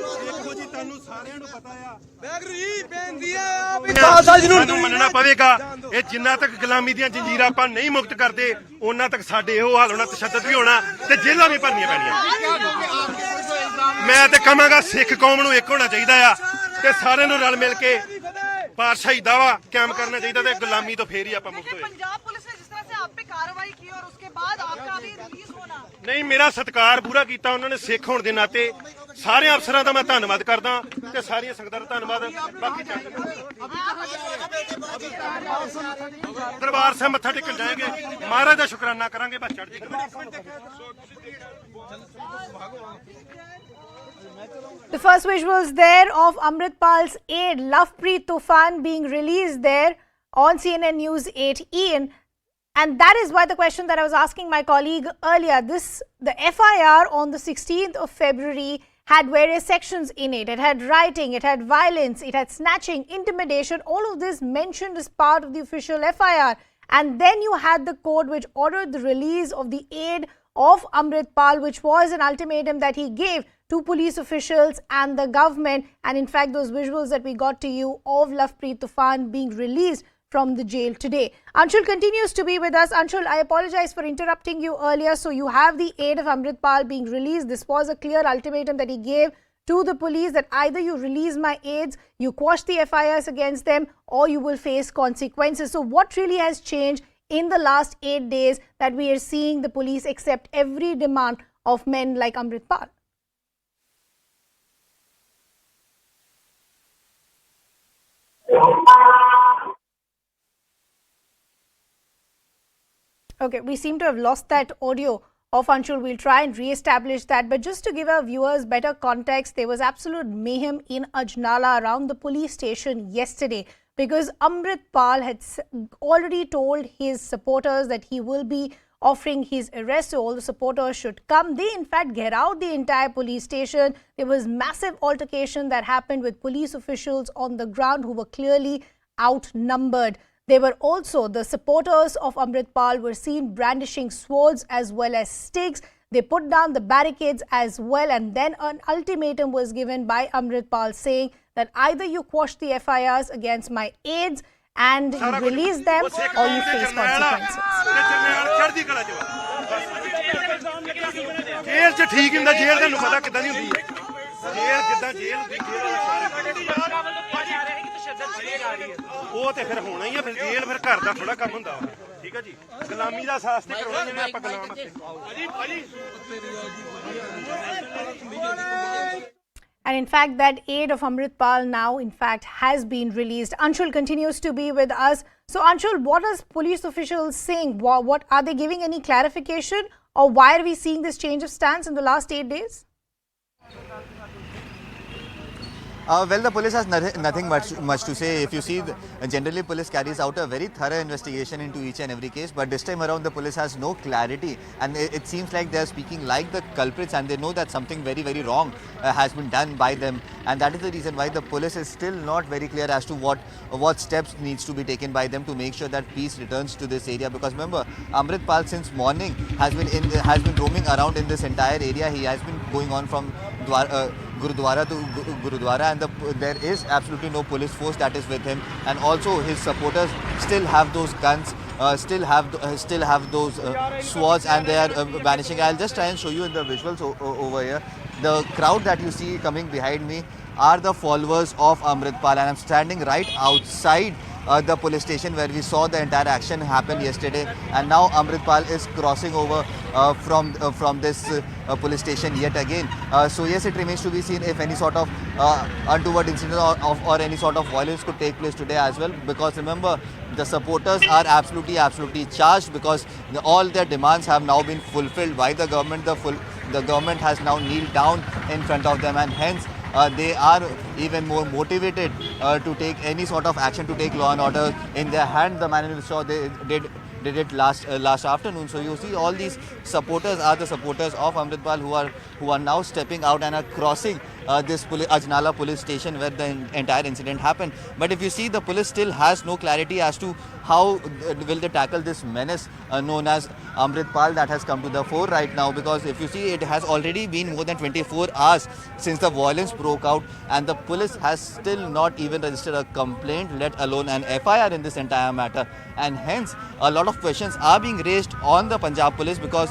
ਦੇਖੋ ਜੀ ਤੁਹਾਨੂੰ ਸਾਰਿਆਂ ਨੂੰ ਪਤਾ ਆ ਵੈਗਰੂ ਜੀ ਬੇਨਤੀ ਆ ਵੀ ਸਾਨੂੰ ਮੰਨਣਾ ਪਵੇਗਾ ਇਹ ਜਿੰਨਾ ਤੱਕ ਗੁਲਾਮੀ ਦੀਆਂ ਜੰਜੀਰਾਂ ਆਪਾਂ ਨਹੀਂ ਮੁਕਤ ਕਰਦੇ ਉਹਨਾਂ ਤੱਕ ਸਾਡੇ ਇਹੋ ਹਾਲ ਹੋਣਾ, ਤਸ਼ੱਦਦ ਵੀ ਹੋਣਾ ਤੇ ਜੇਲ੍ਹਾਂ ਵੀ ਭਰਨੀਆਂ ਪੈਣੀਆਂ। ਮੈਂ ਤੇ ਕਹਾਂਗਾ ਸਿੱਖ ਕੌਮ ਨੂੰ ਇੱਕ ਹੋਣਾ ਚਾਹੀਦਾ ਆ ਤੇ ਸਾਰਿਆਂ ਨੂੰ ਰਲ ਮਿਲ ਕੇ ਪਾਤਸ਼ਾਹੀ ਦਾਵਾ ਕਾਇਮ करना चाहिए थे गुलामी तो फिर ही आप मुक्त हुए। पंजाब पुलिस ने जिस तरह से आप पे कार्रवाई की और उसके बाद आपका अभी रिलीज होना नहीं मेरा सत्कार पूरा किया उन्होंने सिख होने के नाते सारे अफसरों का मैं धन्यवाद करदा ते सारियां संगतां दा धन्यवाद। बाकी दरबार साहब मत्था टेकन जाएंगे महाराज का शुकराना करांगे बस चढ़ The first visuals there of Amritpal's aide Lovepreet Toofan being released there on CNN News 8 Ian. And that is why the question that I was asking my colleague earlier, the FIR on the 16th of February had various sections in it. It had rioting, it had violence, it had snatching, intimidation, all of this mentioned as part of the official FIR. And then you had the court which ordered the release of the aide of Amritpal, which was an ultimatum that he gave to police officials and the government. And in fact, those visuals that we got to you of Lovepreet Toofan being released from the jail today. Anshul continues to be with us. Anshul, I apologize for interrupting you earlier. So you have the aide of Amritpal being released. This was a clear ultimatum that he gave to the police that either you release my aides, you quash the FIRs against them, or you will face consequences. So what really has changed in the last 8 days that we are seeing the police accept every demand of men like Amritpal? Okay, we seem to have lost that audio of Anshul. We'll try and re-establish that. But just to give our viewers better context, there was absolute mayhem in Ajnala around the police station yesterday because Amritpal had already told his supporters that he will be offering his arrest, so all the supporters should come. They in fact get out the entire police station. There was massive altercation that happened with police officials on the ground who were clearly outnumbered. There were also the supporters of Amritpal were seen brandishing swords as well as sticks. They put down the barricades as well, and then an ultimatum was given by Amritpal saying that either you quash the FIRs against my aides and you release them or you face consequences. ਉਹ ਤੇ ਫਿਰ ਹੋਣਾ ਹੀ ਆ ਫਿਰ ਜੇਲ੍ਹ ਫਿਰ ਘਰ ਦਾ ਥੋੜਾ ਕੰਮ ਹੁੰਦਾ ਠੀਕ ਹੈ ਜੀ ਗੁਲਾਮੀ ਦਾ ਸਾਥ ਤੇ ਕਰਵਾਉਣਾ ਜਿਵੇਂ ਆਪਾਂ ਗੁਲਾਮ And in fact, that aide of Amritpal now, in fact, has been released. Anshul continues to be with us. So, Anshul, what are police officials saying? What are they giving any clarification, or why are we seeing this change of stance in the last 8 days? Well, the police has nothing much to say. If you see, generally police carries out a very thorough investigation into each and every case, but this time around the police has no clarity, and it seems like they are speaking like the culprits, and they know that something very, very wrong has been done by them, and that is the reason why the police is still not very clear as to what steps needs to be taken by them to make sure that peace returns to this area. Because remember, Amritpal since morning has been roaming around in this entire area. He has been going on from Gurudwara to Gurudwara, and there is absolutely no police force that is with him, and also his supporters still have those guns, still have those swords, and they are vanishing. I'll just try and show you in the visuals over here. The crowd that you see coming behind me are the followers of Amritpal, and I'm standing right outside the police station where we saw the entire action happen yesterday, and now Amritpal is crossing over from this police station yet again. So yes, it remains to be seen if any sort of untoward incident or any sort of violence could take place today as well, because remember, the supporters are absolutely charged, because all their demands have now been fulfilled by the government. The government has now kneeled down in front of them, and hence they are even more motivated to take any sort of action, to take law and order in their hand. The man in saw they did it last afternoon. So you see, all these supporters are the supporters of Amritpal who are now stepping out and are crossing this Ajnala police station where the entire incident happened. But if you see, the police still has no clarity as to how will they tackle this menace known as Amritpal that has come to the fore right now. Because if you see, it has already been more than 24 hours since the violence broke out, and the police has still not even registered a complaint, let alone an FIR in this entire matter. And hence, a lot of questions are being raised on the Punjab police, because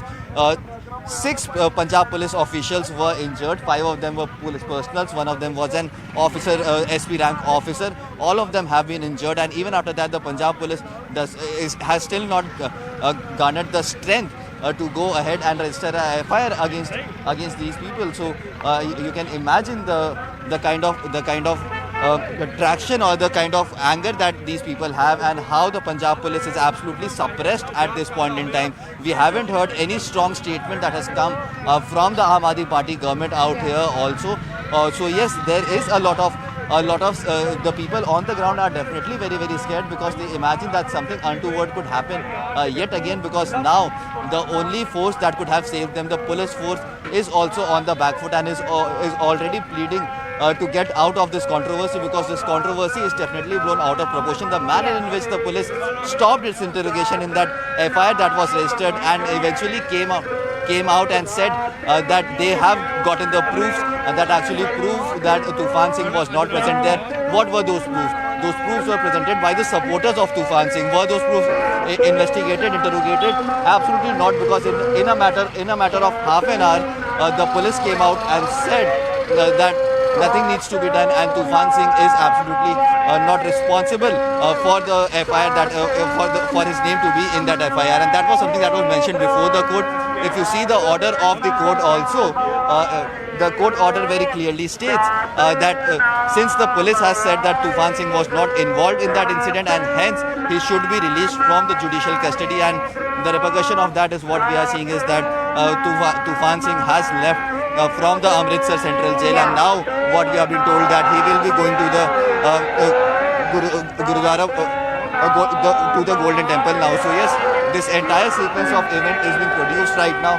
six Punjab police officials were injured. 5 of them were police personals. 1 of them was an officer, SP rank officer. All of them have been injured, and even after that, the Punjab police has still not garnered the strength to go ahead and register a FIR against these people. So you can imagine the kind of traction or the kind of anger that these people have, and how the Punjab police is absolutely suppressed at this point in time. We haven't heard any strong statement that has come from the Aam Aadmi Party government out here also. So yes, there is a lot of the people on the ground are definitely very, very scared, because they imagine that something untoward could happen yet again, because now the only force that could have saved them, the police force, is also on the back foot and is already pleading to get out of this controversy, because this controversy is definitely blown out of proportion. The manner in which the police stopped its interrogation in that FIR that was registered, and eventually came out and said that they have gotten the proofs that actually prove that Toofan Singh was not present there. What were those proofs? Those proofs were presented by the supporters of Toofan Singh. Were those proofs investigated, interrogated? Absolutely not, because in a matter of half an hour, the police came out and said that nothing needs to be done, and Toofan Singh is absolutely not responsible for the FIR that for his name to be in that FIR, and that was something that was mentioned before the court. If you see the order of the court also, the court order very clearly states that since the police has said that Toofan Singh was not involved in that incident, and hence he should be released from the judicial custody, and the repercussion of that is what we are seeing is that Toofan Singh has left from the Amritsar Central Jail, and now what we have been told that he will be going to the Gurudwara, to the Golden Temple now. So yes, this entire sequence of event is being produced right now.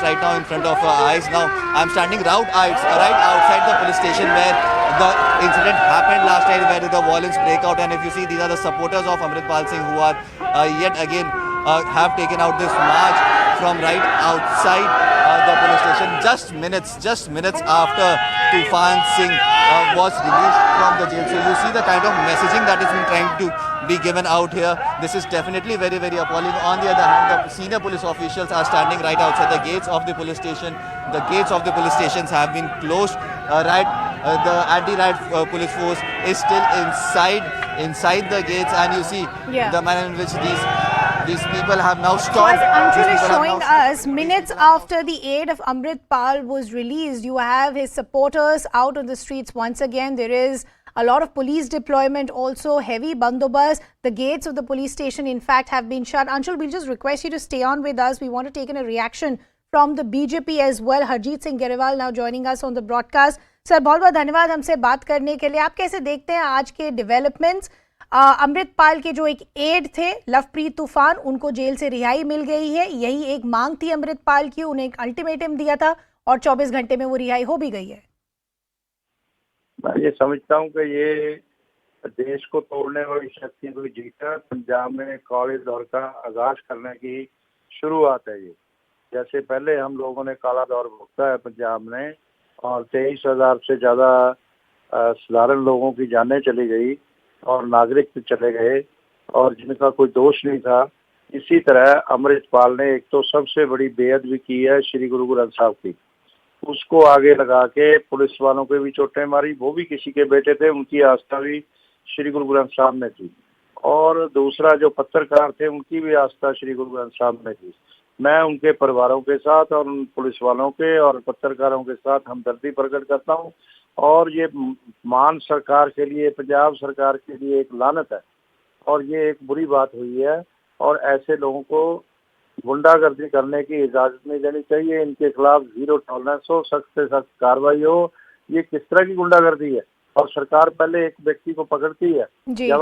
In front of our eyes now. I'm standing right outside the police station where the incident happened last night, where the violence break out. And if you see, these are the supporters of Amritpal Singh who are yet again have taken out this march from right outside the police station just minutes after Toofan Singh was released from the jail. So you see the kind of messaging that is being trying to be given out here. This is definitely very, very appalling. On the other hand, the senior police officials are standing right outside the gates of the police station. The gates of the police stations have been closed. The anti-riot police force is still inside the gates, and you see the manner in which these people have now stopped. So as Anshul is showing us, minutes after the aide of Amritpal was released, you have his supporters out on the streets once again. There is a lot of police deployment, also heavy bandobast. The gates of the police station, in fact, have been shut. Anshul, we'll just request you to stay on with us. We want to take in a reaction from the BJP as well. Harjeet Singh Grewal now joining us on the broadcast. Sir, बहुत बहुत धन्यवाद हमसे बात करने के लिए. आप कैसे देखते हैं आज के डेवलपमेंट्स? अमृतपाल के जो एक एड थे लवप्रीत तूफान, उनको जेल से रिहाई मिल गई है. यही एक मांग थी अमृतपाल की. उन्हें एक अल्टीमेटम दिया था और 24 घंटे में वो रिहाई हो भी गई है. मैं ये समझता हूँ कि ये देश को तोड़ने वाली शक्ति को जीतकर पंजाब में काले दौर का आगाज करने की शुरुआत है. ये जैसे पहले हम लोगों ने काला दौर भुगता है पंजाब में, और 23,000 से ज्यादा साधारण लोगों की जानें चली गई और नागरिक चले गए और जिनका कोई दोष नहीं था. इसी तरह अमृतपाल ने एक तो सबसे बड़ी बेअदबी की है श्री गुरु ग्रंथ साहब की. उसको आगे लगा के पुलिस वालों के भी चोटें मारी. वो भी किसी के बेटे थे, उनकी आस्था भी श्री गुरु ग्रंथ साहब में थी. और दूसरा जो पत्रकार थे उनकी भी आस्था श्री गुरु ग्रंथ साहब में थी. मैं उनके परिवारों के साथ और उन पुलिस वालों के और पत्रकारों के साथ हमदर्दी प्रकट करता हूँ. और ये मान सरकार के लिए, पंजाब सरकार के लिए एक लानत है और ये एक बुरी बात हुई है. और ऐसे लोगों को गुंडागर्दी करने की इजाजत नहीं देनी चाहिए. इनके खिलाफ जीरो टॉलरेंस हो, सख्त से सख्त कार्रवाई हो. ये किस तरह की गुंडागर्दी है? और सरकार पहले एक व्यक्ति को पकड़ती है. जब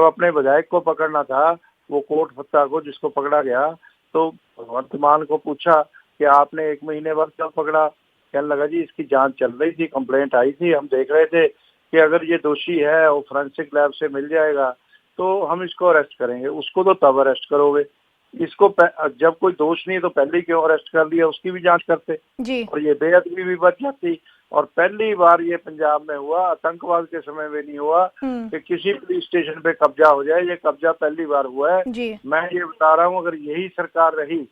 अपने विधायक को पकड़ना था, वो कोट फत्ता को जिसको पकड़ा गया, तो वर्तमान को पूछा कि आपने 1 महीने बाद क्यों पकड़ा? कहने लगा जी इसकी जांच चल रही थी, कंप्लेंट आई थी, हम देख रहे थे कि अगर ये दोषी है और फोरेंसिक लैब से मिल जाएगा तो हम इसको अरेस्ट करेंगे। उसको तो तब अरेस्ट करोगे, इसको जब कोई दोष नहीं है तो पहले ही क्यों अरेस्ट कर लिया, उसकी भी जांच करते जी। और ये बेअदबी भी बच जाती। और पहली बार ये पंजाब में हुआ, आतंकवाद के समय में नहीं हुआ कि किसी पुलिस स्टेशन पे कब्जा हो जाए, ये कब्जा पहली बार हुआ है। मैं ये बता रहा हूँ, अगर यही सरकार रही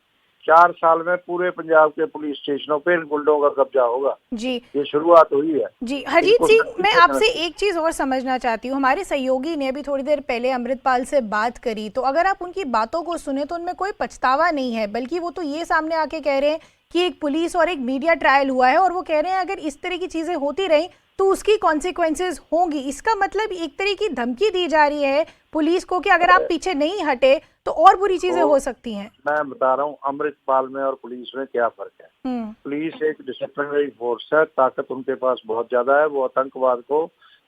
4 साल में पूरे पंजाब के पुलिस स्टेशनों पे इन गुंडों का कब्जा होगा जी। ये शुरुआत हुई है जी। हरजीत सिंह, मैं आपसे एक चीज और समझना चाहती हूँ। हमारे सहयोगी ने अभी थोड़ी देर पहले अमृतपाल से बात करी, तो अगर आप उनकी बातों को सुने तो उनमें कोई पछतावा नहीं है, बल्कि वो तो ये सामने आके कह रहे हैं कि एक पुलिस और एक मीडिया ट्रायल हुआ है और वो कह रहे हैं अगर इस तरह की चीजें होती रही तो उसकी कॉन्सिक्वेंसेज होंगी। इसका मतलब एक तरह की धमकी दी जा रही है पुलिस को कि अगर आप पीछे नहीं हटे तो और बुरी चीजें हो सकती हैं। मैं बता रहा हूँ अमृतपाल में और पुलिस में क्या फर्क है। पुलिस एक डिसिप्लिनरी फोर्स है, ताकत उनके पास बहुत ज्यादा है। वो आतंकवाद को,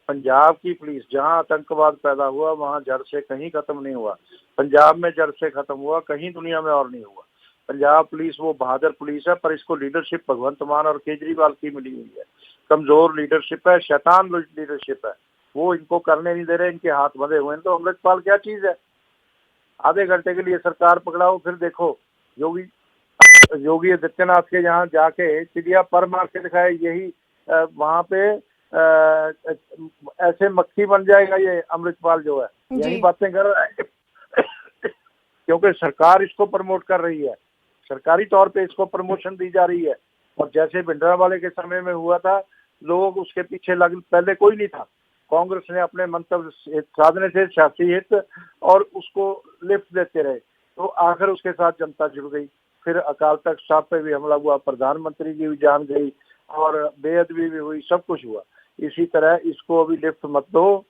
पंजाब की पुलिस जहाँ आतंकवाद पैदा हुआ वहाँ जड़ से कहीं खत्म नहीं हुआ। पंजाब में जड़ से खत्म हुआ, कहीं दुनिया में और नहीं हुआ। पंजाब पुलिस वो बहादुर पुलिस है, पर इसको लीडरशिप भगवंत मान और केजरीवाल की मिली हुई है। कमजोर लीडरशिप है, शैतान लीडरशिप है, वो इनको करने नहीं दे रहे, इनके हाथ बंधे हुए हैं। तो अमृतपाल क्या चीज है? आधे घंटे के लिए सरकार पकड़ाओ, फिर देखो योगी आदित्यनाथ के यहाँ जाके चिड़िया पर मार के दिखाए, यही वहां पे ऐसे मक्खी बन जाएगा ये अमृतपाल जो है, यही बातें कर रहा है क्योंकि सरकार इसको प्रमोट कर रही है, सरकारी तौर पे इसको प्रमोशन दी जा रही है। और जैसे भिंडरावाले के समय में हुआ था, लोग उसके पीछे लग, पहले कोई नहीं था, कांग्रेस ने अपने मंतव्य साधने थे सियासी हित और उसको लिफ्ट देते रहे, तो आखिर उसके साथ जनता जुड़ गई। फिर अकाल तख्त साहब पे भी हमला हुआ, प्रधानमंत्री की भी जान गई और बेअदबी भी हुई, सब कुछ हुआ। इसी तरह इसको अभी लिफ्ट मत दो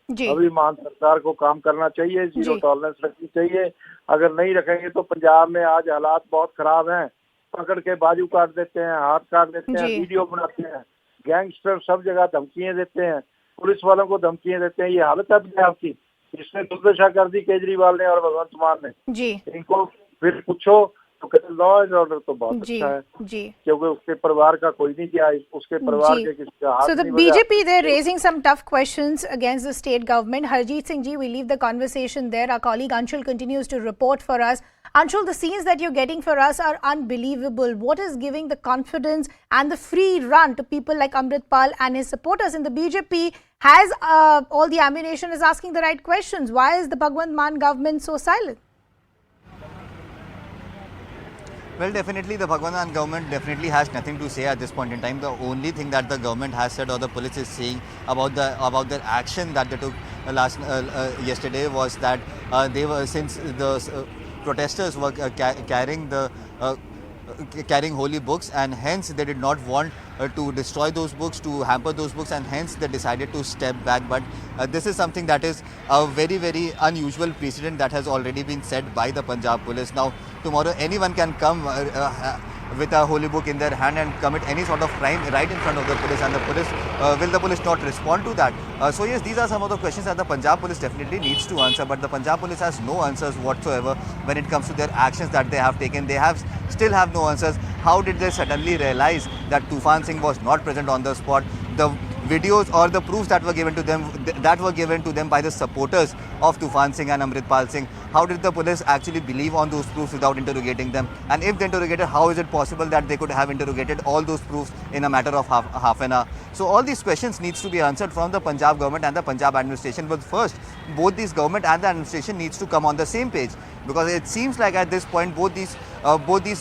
जी। अभी मान सरकार को काम करना चाहिए, जीरो टॉलरेंस रखनी चाहिए। अगर नहीं रखेंगे तो पंजाब में आज हालात बहुत खराब हैं, पकड़ के बाजू काट देते हैं, हाथ काट देते हैं, वीडियो बनाते हैं, गैंगस्टर सब जगह धमकियां देते हैं, पुलिस वालों को धमकियां देते हैं। ये हालत है पंजाब की, इसने दुर्दशा कर दी केजरीवाल ने और भगवंत मान ने जी। इनको फिर पूछो तो कहते लॉ एंड ऑर्डर तो बहुत अच्छा है जी, क्योंकि उसके परिवार का कोई नहीं किया, उसके परिवार के किसी का हाथ नहीं बजा। So the BJP, they're raising some tough questions against the state government. Harjeet Singh ji, we leave the conversation there. Our colleague Anshul continues to report for us. Anshul, the scenes that you're getting for us are unbelievable. What is giving the confidence and the free run to people like Amritpal and his supporters? And the BJP has all the ammunition, is asking the right questions. Why is the Bhagwant Mann government so silent? Well, definitely the Bhagwant Mann government definitely has nothing to say at this point in time. The only thing that the government has said or the police is saying about their action that they took yesterday was that they were, since the protesters were carrying holy books, and hence they did not want to destroy those books, to hamper those books, and hence they decided to step back. But this is something that is a very, very unusual precedent that has already been set by the Punjab police. Now, tomorrow anyone can come with a holy book in their hand and commit any sort of crime right in front of the police, and the police will the police not respond to that? So yes, these are some of the questions that the Punjab police definitely needs to answer, but the Punjab police has no answers whatsoever when it comes to their actions that they have taken. They still have no answers. How did they suddenly realize that Toofan Singh was not present on the spot? The videos or the proofs that were given to them by the supporters of Toofan Singh and Amritpal Singh, how did the police actually believe on those proofs without interrogating them? And if they interrogated, how is it possible that they could have interrogated all those proofs in a matter of half an hour? So all these questions needs to be answered from the Punjab government and the Punjab administration. But first, both these government and the administration needs to come on the same page, because it seems like at this point both these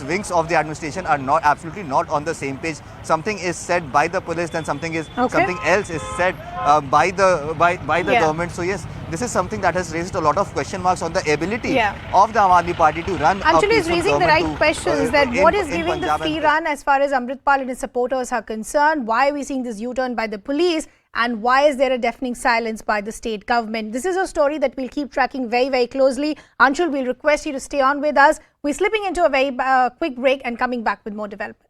wings of the administration are absolutely not on the same page. Something is said by the police, then something else is said by the government. So yes, this is something that has raised a lot of question marks on the ability of the Aam Aadmi Party to run. Anshul is raising the right questions, that what is giving the free run as far as Amritpal and his supporters are concerned? Why are we seeing this U-turn by the police? And why is there a deafening silence by the state government? This is a story that we'll keep tracking very, very closely. Anshul, we'll request you to stay on with us. We're slipping into a very quick break and coming back with more developments.